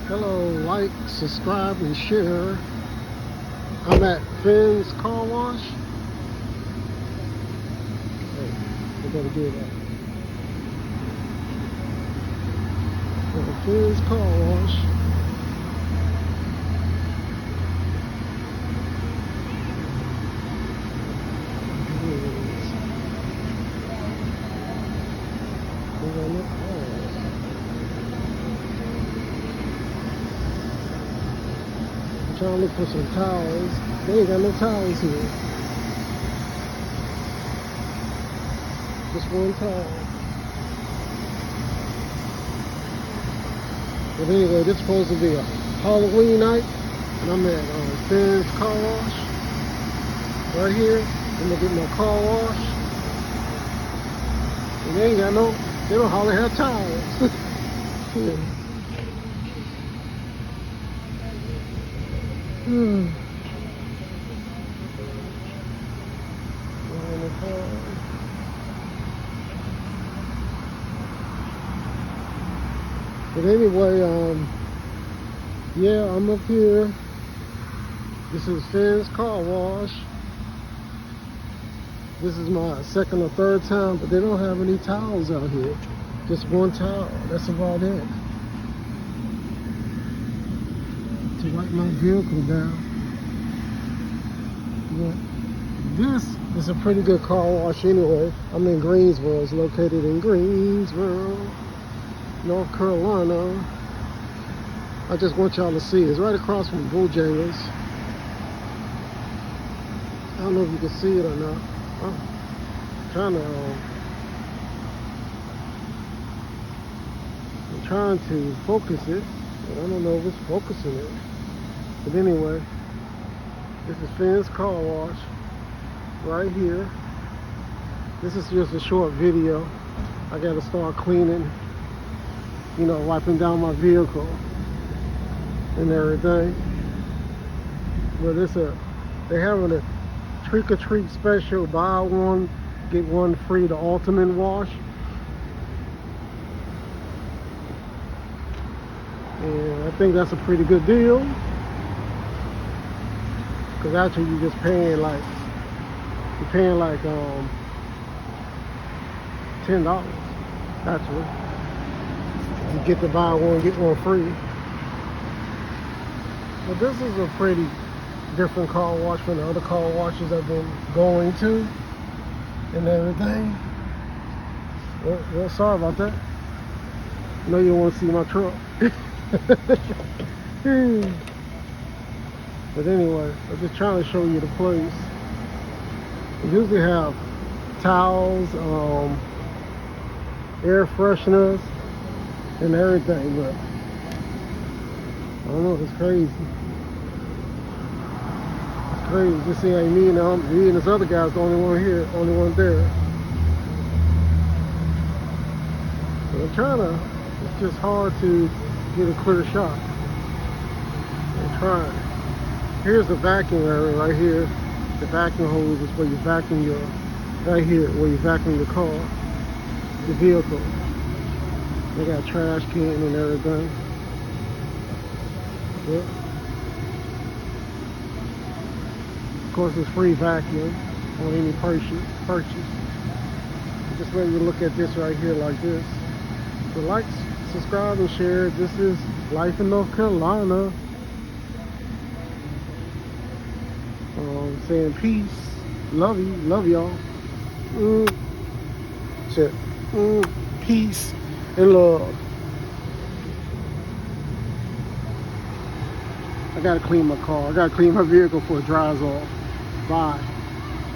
Hello, like, subscribe, and share. I'm at Finn's Car Wash. Hey, we gotta do that. Finn's Car Wash. Trying to look for some towels. They ain't got no towels here. Just one towel. But anyway, this is supposed to be a Halloween night, and I'm at Finn's Car Wash right here. I'm gonna get my car wash, and they ain't got no. They don't hardly have towels. Yeah. But anyway, yeah, I'm up here. This is Finn's Car Wash. This is my second or third time, but they don't have any towels out here. Just one towel. That's about it. To wipe my vehicle down. But this is a pretty good car wash anyway. I'm in Greensboro. It's located in Greensboro, North Carolina. I just want y'all to see it. It's right across from Bojangles. I don't know if you can see it or not. I'm trying to focus it. I don't know if it's focusing it. But anyway, this is Finn's Car Wash right here. This is just a short video. I gotta start cleaning, you know, wiping down my vehicle and everything. But they're having a trick or treat special, buy one, get one free, the ultimate wash. And I think that's a pretty good deal. Because actually you're just paying like $10 actually. You get to buy one, get one free. But this is a pretty different car wash from the other car washes I've been going to and everything. Well, sorry about that. I know you don't want to see my truck. But anyway, I'm just trying to show you the place. They usually have towels, air fresheners, and everything, but I don't know, it's crazy. It's crazy. Just see, like me and this other guy's the only one here, only one there. But I'm trying to, it's just hard to get a clear shot. I'm trying. Here's the vacuum area right here. The vacuum hose is where you vacuum your, right here, where you vacuum your car, the vehicle. They got a trash can and everything. Yep. Of course, it's free vacuum on any purchase. Just let you look at this right here like this. So like, subscribe, and share. This is Life in North Carolina. Saying peace, love you, love y'all. Peace and love. I gotta clean my car. I gotta clean my vehicle before it dries off. Bye.